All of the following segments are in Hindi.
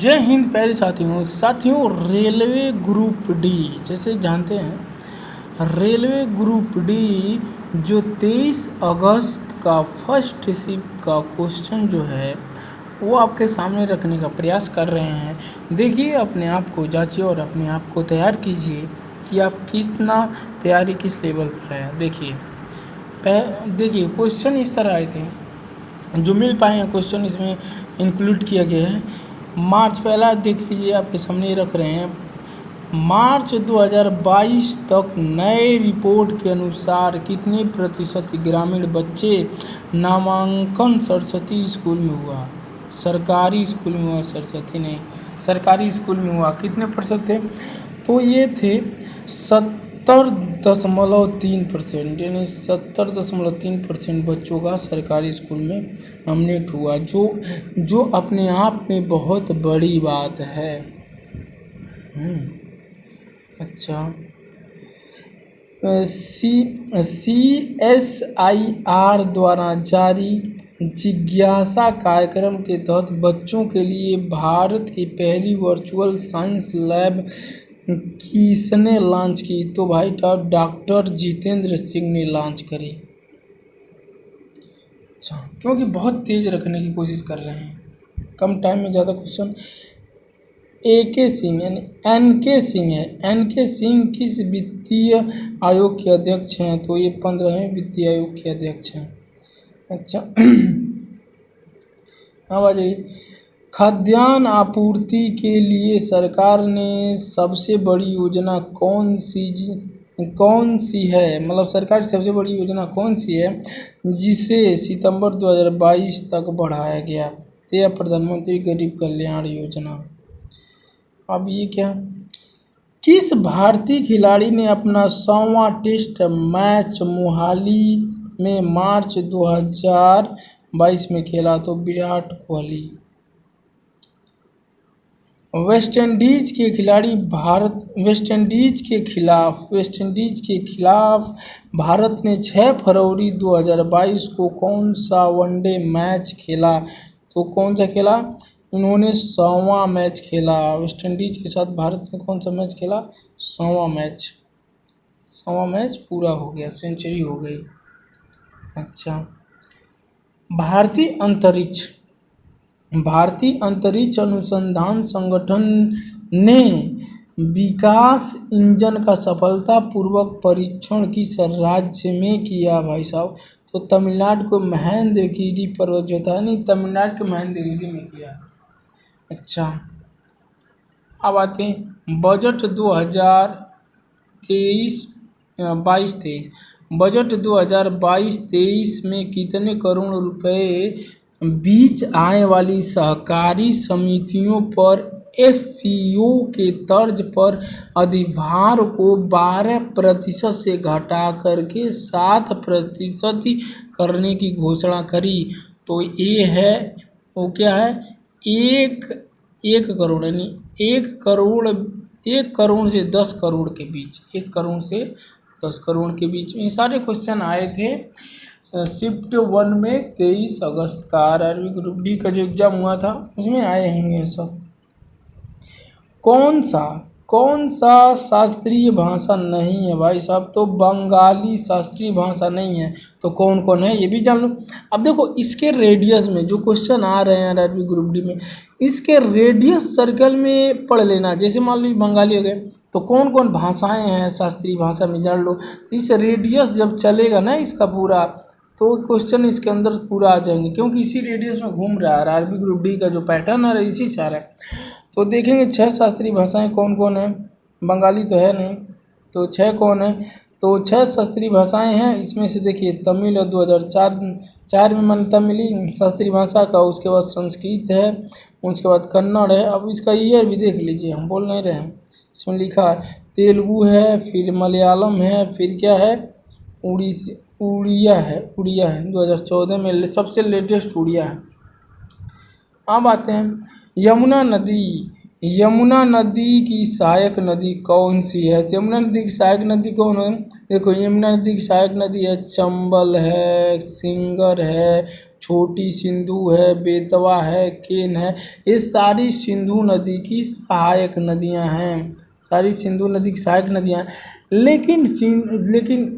जय हिंद प्यारे साथियों रेलवे ग्रुप डी जैसे जानते हैं रेलवे ग्रुप डी जो 23 अगस्त का फर्स्ट शिफ्ट का क्वेश्चन जो है वो आपके सामने रखने का प्रयास कर रहे हैं। देखिए, अपने आप को जांचिए और अपने आप को तैयार कीजिए कि आप कितना तैयारी किस लेवल पर है। देखिए क्वेश्चन इस तरह आए थे जो मिल पाए हैं। क्वेश्चन इसमें इंक्लूड किया गया है। मार्च पहला देख लीजिए, आपके सामने रख रहे हैं। मार्च 2022 तक नए रिपोर्ट के अनुसार कितने प्रतिशत ग्रामीण बच्चे नामांकन सरस्वती स्कूल में हुआ? सरकारी स्कूल में हुआ, सरस्वती नहीं, सरकारी स्कूल में हुआ। कितने प्रतिशत थे? तो ये थे 70.3%, यानी 70.3% बच्चों का सरकारी स्कूल में नॉमिनेट हुआ, जो अपने आप में बहुत बड़ी बात है। अच्छा, CSIR द्वारा जारी जिज्ञासा कार्यक्रम के तहत बच्चों के लिए भारत की पहली वर्चुअल साइंस लैब किसने लॉन्च की? तो भाई डॉक्टर जितेंद्र सिंह ने लॉन्च करी। अच्छा, क्योंकि बहुत तेज रखने की कोशिश कर रहे हैं, कम टाइम में ज़्यादा क्वेश्चन। AK सिंह यानी NK सिंह है। NK सिंह किस वित्तीय आयोग के अध्यक्ष हैं? तो ये 15वें वित्तीय आयोग के अध्यक्ष हैं। अच्छा, अब आ जाइए। खाद्यान्न आपूर्ति के लिए सरकार ने सबसे बड़ी योजना कौन सी है? मतलब सरकार की सबसे बड़ी योजना कौन सी है जिसे सितंबर 2022 तक बढ़ाया गया? तो यह प्रधानमंत्री गरीब कल्याण योजना। अब ये क्या, किस भारतीय खिलाड़ी ने अपना 100वां टेस्ट मैच मोहाली में मार्च 2022 में खेला? तो विराट कोहली। वेस्ट इंडीज के खिलाफ भारत ने 6 फरवरी 2022 को कौन सा वनडे मैच खेला? तो कौन सा खेला? उन्होंने 100वां मैच खेला। वेस्ट इंडीज के साथ भारत ने कौन सा मैच खेला? 100वां मैच पूरा हो गया, सेंचुरी हो गई। अच्छा, भारतीय अंतरिक्ष अनुसंधान संगठन ने विकास इंजन का सफलतापूर्वक परीक्षण किस राज्य में किया भाई साहब? तो तमिलनाडु को महेंद्रगिरी पर्वत जो था, नहीं, तमिलनाडु के महेंद्रगिरी में किया। अच्छा, अब आते हैं बजट 2023 बजट 2022-23 में कितने करोड़ रुपए बीच आय वाली सहकारी समितियों पर FPO के तर्ज पर अधिभार को 12% से घटा करके 7% करने की घोषणा करी? तो ये है, वो क्या है, एक करोड़, यानी 1 करोड़ से 10 करोड़ के बीच, 1 करोड़ से 10 करोड़ के बीच में। ये सारे क्वेश्चन आए थे शिफ्ट 1 में 23 अगस्त का RRB ग्रुप डी का जो एग्जाम हुआ था उसमें आए होंगे ये सब। कौन सा शास्त्रीय भाषा नहीं है भाई साहब? तो बंगाली शास्त्रीय भाषा नहीं है। तो कौन है ये भी जान लो। अब देखो, इसके रेडियस में जो क्वेश्चन आ रहे हैं RRB ग्रुप डी में, इसके रेडियस सर्कल में पढ़ लेना। जैसे मान लो बंगाली हो गए, तो कौन भाषाएं हैं शास्त्रीय भाषा में जान लो। तो इस रेडियस जब चलेगा ना इसका पूरा, तो क्वेश्चन इसके अंदर पूरा आ जाएंगे, क्योंकि इसी रेडियस में घूम रहा है RRB ग्रुप डी का जो पैटर्न है, इसी से आ रहा है। तो देखेंगे 6 शास्त्रीय भाषाएं कौन है। बंगाली तो है नहीं, तो 6 कौन है? तो 6 शास्त्रीय भाषाएं हैं। इसमें से देखिए, तमिल है, 2004 में मान्यता मिली शास्त्रीय भाषा का। उसके बाद संस्कृत है, उसके बाद कन्नड़ है। अब इसका ईयर भी देख लीजिए, हम बोल नहीं रहे हैं, इसमें लिखा है। तेलुगु है, फिर मलयालम है, फिर क्या है, उड़िया है 2014 में सबसे लेटेस्ट उड़िया है। अब आते हैं यमुना नदी की सहायक नदी कौन सी है? तो यमुना नदी की सहायक नदी कौन है? देखो, यमुना नदी की सहायक नदी है चंबल है, सिंगर है, छोटी सिंधु है, बेतवा है, केन है, ये सारी सिंधु नदी की सहायक नदियां हैं, सारी सिंधु नदी की सहायक नदियां हैं। लेकिन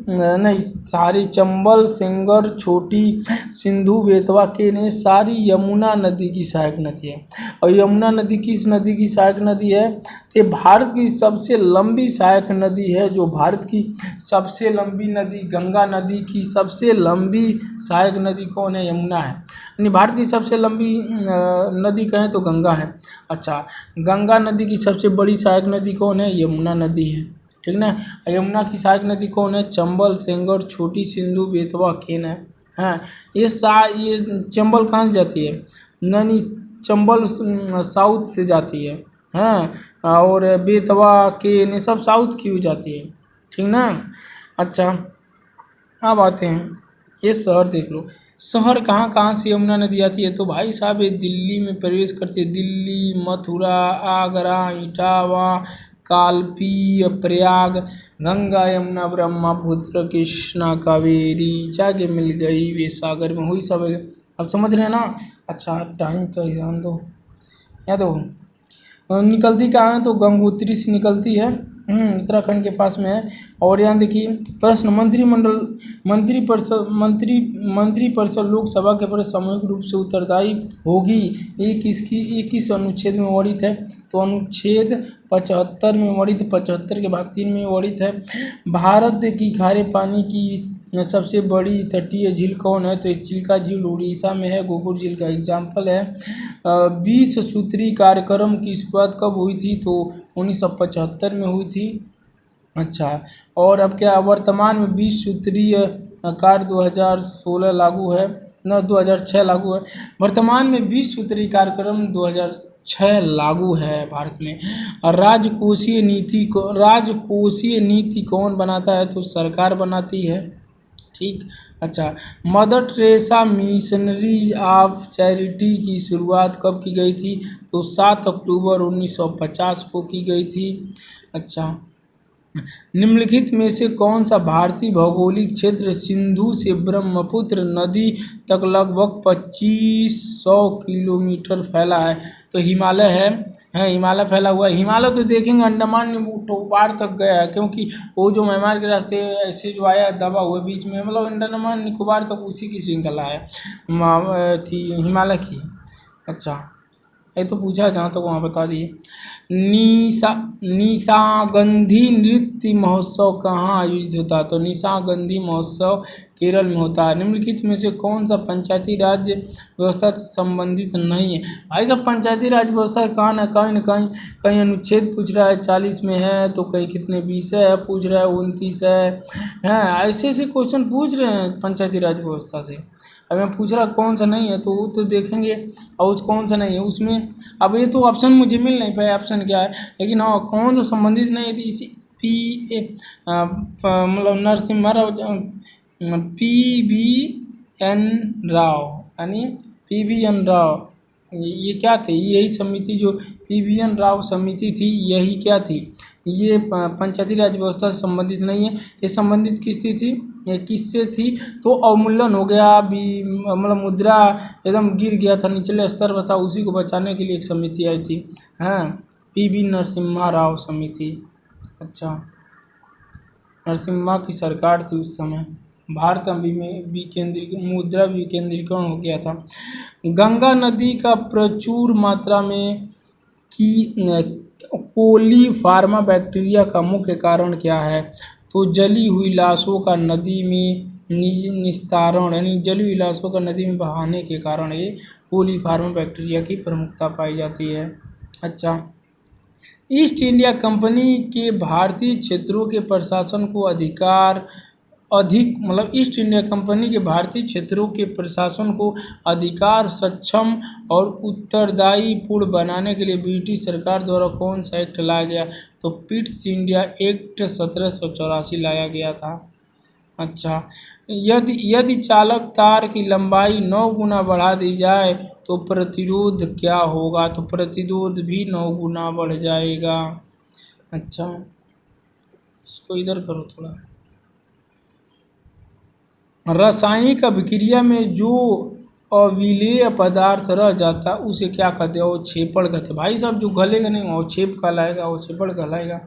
नहीं, सारी चंबल, सेंगर, छोटी सिंधु, बेतवा, केन, ये सारी यमुना नदी की सहायक नदी है। और यमुना नदी किस नदी की सहायक नदी है? ये भारत की सबसे लंबी सहायक नदी है। जो भारत की सबसे लंबी नदी, गंगा नदी की सबसे लंबी सहायक नदी कौन है? यमुना है। यानी भारत की सबसे लंबी नदी कहें तो गंगा है। अच्छा, गंगा नदी की सबसे बड़ी सहायक नदी कौन है? यमुना नदी है, ठीक ना। यमुना की सहायक नदी कौन है? चंबल, सेंगर, छोटी सिंधु, बेतवा, केन है। हाँ, ये चंबल कहाँ से जाती है? नैनी चंबल साउथ से जाती है, हाँ। और बेतवा, केन, ये सब साउथ की हो जाती है, ठीक ना। अच्छा, अब आते हैं, ये शहर देख लो, शहर कहाँ कहाँ से यमुना नदी आती है? तो भाई साहब ये दिल्ली में प्रवेश करती है। दिल्ली, मथुरा, आगरा, इटावा, कालपी, प्रयाग, गंगा, यमुना, ब्रह्मपुत्र, कृष्णा, कावेरी, जाके मिल गई वे सागर में हुई सब। अब समझ रहे हैं ना। अच्छा, टाइम का ध्यान दो, या दो। निकलती कहाँ है? तो गंगोत्री से निकलती है, उत्तराखंड के पास में है। और यहाँ देखिए प्रश्न, मंत्रिपरिषद लोकसभा के पर सामूहिक रूप से उत्तरदायी होगी, ये किस अनुच्छेद में वर्णित है? तो अनुच्छेद 75 में वर्णित, 75 के भाग 3 में वर्णित है। भारत की खारे पानी की सबसे बड़ी तटीय झील कौन है? तो ये चिल्का झील उड़ीसा में है, गोपुर झील का एग्जाम्पल है। 20 सूत्री कार्यक्रम की शुरुआत कब हुई थी? तो 1975 में हुई थी। अच्छा, और अब क्या वर्तमान में 20 सूत्रीय कार्य 2016 लागू है, न 2006 लागू है। वर्तमान में 20 सूत्री कार्यक्रम 2006 लागू है भारत में। और राजकोषीय नीति कौन बनाता है? तो सरकार बनाती है, ठीक। अच्छा, mother Teresa missionaries of charity की शुरुआत कब की गई थी? तो 7 अक्टूबर 1950 को की गई थी। अच्छा, निम्नलिखित में से कौन सा भारतीय भौगोलिक क्षेत्र सिंधु से ब्रह्मपुत्र नदी तक लगभग 2500 किलोमीटर फैला है? तो हिमालय है, हिमालय फैला हुआ है। हिमालय तो देखेंगे अंडमान निकोबार तक गया है, क्योंकि वो जो म्यांमार के रास्ते ऐसे जो आया दबा हुआ बीच में, मतलब अंडमान निकोबार तक उसी की श्रृंखला है, थी हिमालय की। अच्छा, ये तो पूछा जहाँ तक वहाँ बता दिए। निशागंधी नृत्य महोत्सव कहाँ आयोजित होता है? तो निशागंधी महोत्सव केरल में होता है। निम्नलिखित में से कौन सा पंचायती राज व्यवस्था से संबंधित नहीं है? भाई सब पंचायती राज व्यवस्था कहाँ न कहीं कहीं अनुच्छेद पूछ रहा है 40 में है, तो कहीं कितने 20 है पूछ रहा है, 29 है, ऐसे ऐसे क्वेश्चन पूछ रहे हैं पंचायती राज व्यवस्था से। अब मैं पूछ रहा कौन सा नहीं है, तो वो तो देखेंगे, और कौन सा नहीं है उसमें। अब ये तो ऑप्शन मुझे मिल नहीं पाया ऑप्शन क्या है, लेकिन हाँ कौन सा संबंधित नहीं है, इसी मतलब नरसिम्हा राव, PVN राव, यानी PVN राव, ये क्या थे? यही समिति जो PVN राव समिति थी, यही क्या थी? ये पंचायती राज व्यवस्था से संबंधित नहीं है। ये संबंधित किससे थी? ये किससे थी? तो अवमूल्यन हो गया भी, मतलब मुद्रा एकदम गिर गया था, निचले स्तर पर था, उसी को बचाने के लिए एक समिति आई थी, हाँ, PV नरसिम्हा राव समिति। अच्छा, नरसिम्हा की सरकार थी उस समय। भारत मुद्रा विकेंद्रीकरण हो गया था। गंगा नदी का प्रचुर मात्रा में कोलीफार्मा बैक्टीरिया का मुख्य कारण क्या है? तो जली हुई लाशों का नदी में निस्तारण, यानी जली हुई लाशों का नदी में बहाने के कारण ये कोलीफार्मा बैक्टीरिया की प्रमुखता पाई जाती है। अच्छा, ईस्ट इंडिया कंपनी के भारतीय क्षेत्रों के प्रशासन को मतलब ईस्ट इंडिया कंपनी के भारतीय क्षेत्रों के प्रशासन को अधिकार सक्षम और उत्तरदायी पूर्ण बनाने के लिए ब्रिटिश सरकार द्वारा कौन सा एक्ट लाया गया? तो पिट्स इंडिया एक्ट 1784 लाया गया था। अच्छा, यदि चालक तार की लंबाई 9 गुना बढ़ा दी जाए तो प्रतिरोध क्या होगा? तो प्रतिरोध भी 9 गुना बढ़ जाएगा। अच्छा, इसको इधर करो थोड़ा। रासायनिक अभिक्रिया में जो अविलेय पदार्थ रह जाता उसे क्या कहते हैं? वो छेपड़ कहते हैं। भाई साहब जो गलेगा नहीं वो छेप कहलाएगा, वो छेपड़ कहलाएगा।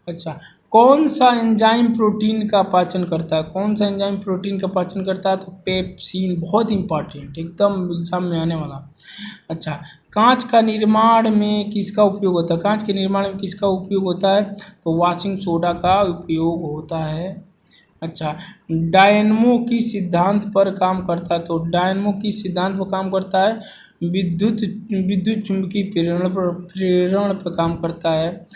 अच्छा, कौन सा एंजाइम प्रोटीन का पाचन करता है? कौन सा एंजाइम प्रोटीन का पाचन करता है? तो पेप्सिन, बहुत इंपॉर्टेंट, एकदम एग्जाम में आने वाला। अच्छा, कांच का निर्माण में किसका उपयोग होता है? कांच के निर्माण में किसका उपयोग होता है? तो वॉशिंग सोडा का उपयोग होता है। अच्छा, डायनमो किस सिद्धांत पर काम करता है? तो डायनमो किस सिद्धांत पर काम करता है? विद्युत चुंबकीय प्रेरण पर काम करता है।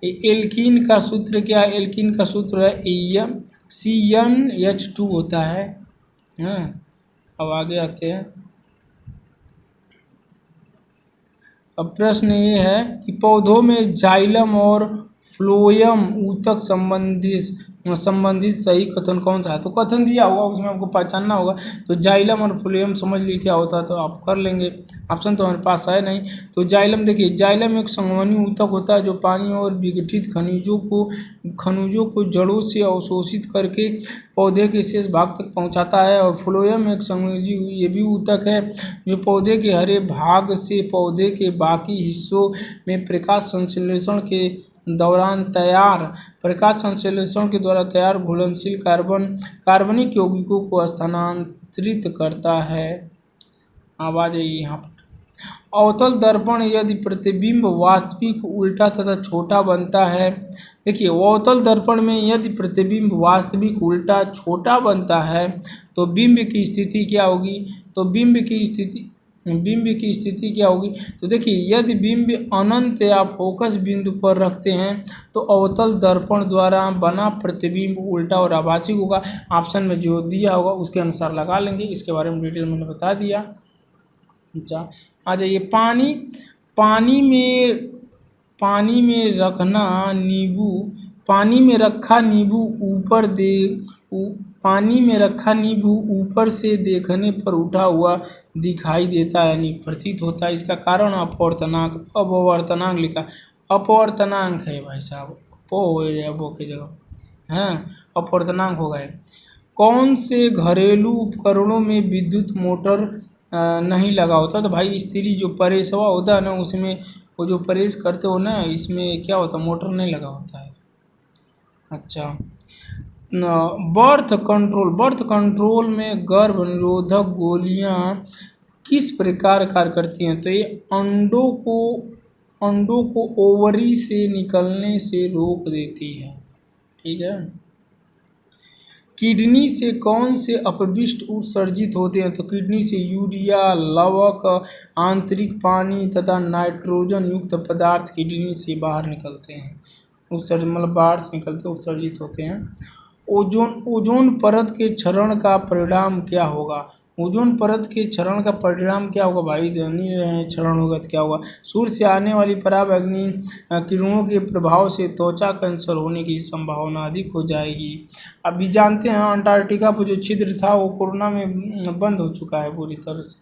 एल्कीन का सूत्र क्या है? एल्कीन का सूत्र है CnH2 होता है। हाँ, अब आगे आते हैं। अब प्रश्न ये है कि पौधों में जाइलम और फ्लोएम ऊतक संबंधित सही कथन कौन सा है? तो कथन दिया होगा, उसमें आपको पहचानना होगा। तो जाइलम और फ्लोएम समझ लिए क्या होता है, तो आप कर लेंगे। ऑप्शन तो हमारे पास है नहीं। तो जाइलम देखिए, जाइलम एक संवहनी ऊतक होता है जो पानी और विघटित खनिजों को जड़ों से अवशोषित करके पौधे के शेष भाग तक पहुंचाता है। और फ्लोएम एक संयोजी ये भी ऊतक है जो पौधे के हरे भाग से पौधे के बाकी हिस्सों में प्रकाश संश्लेषण के द्वारा तैयार घुलनशील कार्बनिक यौगिकों को स्थानांतरित करता है। अब आ जाइए यहाँ पर। अवतल दर्पण यदि प्रतिबिंब वास्तविक उल्टा तथा छोटा बनता है, देखिए अवतल दर्पण में यदि प्रतिबिंब वास्तविक उल्टा छोटा बनता है तो बिंब की स्थिति क्या होगी? तो बिंब की स्थिति क्या होगी? तो देखिए यदि बिंब अनंत या फोकस बिंदु पर रखते हैं तो अवतल दर्पण द्वारा बना प्रतिबिंब उल्टा और आभासी होगा। ऑप्शन में जो दिया होगा उसके अनुसार लगा लेंगे, इसके बारे में डिटेल मैंने बता दिया। अच्छा, आ जाइए। पानी में रखा नींबू ऊपर से देखने पर उठा हुआ दिखाई देता है, यानी प्रतीत होता है। इसका कारण अपवर्तनांक लिखा। अपवर्तनांक है भाई साहब, अबो की जगह हाँ अपवर्तनांक होगा। कौन से घरेलू उपकरणों में विद्युत मोटर नहीं लगा होता? तो भाई स्त्री जो प्रेसवा होता है ना, उसमें वो जो प्रेस करते हो ना, इसमें क्या होता है? मोटर नहीं लगा होता है। अच्छा, बर्थ कंट्रोल में गर्भ निरोधक गोलियां किस प्रकार कार्य करती हैं? तो ये अंडों को ओवरी से निकलने से रोक देती है। ठीक है। किडनी से कौन से अपशिष्ट उत्सर्जित होते हैं? तो किडनी से यूरिया, लवक, आंतरिक पानी तथा नाइट्रोजन युक्त पदार्थ किडनी से बाहर निकलते हैं। बाहर से निकलते उत्सर्जित होते हैं। ओजोन परत के क्षरण का परिणाम क्या होगा? ओजोन परत के क्षरण का परिणाम क्या होगा भाई? क्षरण होगा तो क्या होगा? सूर्य से आने वाली पराबैंगनी किरणों के प्रभाव से त्वचा कैंसर होने की संभावना अधिक हो जाएगी। अभी जानते हैं अंटार्कटिका पर जो छिद्र था वो कोरोना में बंद हो चुका है पूरी तरह से,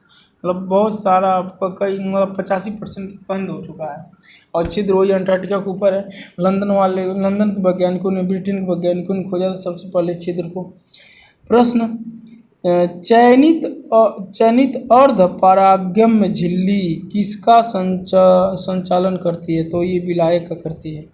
मतलब बहुत सारा कई 85% बंद हो चुका है। और छिद्र वही अंटार्कटिका के ऊपर है। लंदन के वैज्ञानिकों ने, ब्रिटेन के वैज्ञानिकों ने खोजा था सबसे पहले छिद्र को। प्रश्न, चयनित अर्ध परागम्य झिल्ली किसका संचालन करती है? तो ये विलायक का करती है।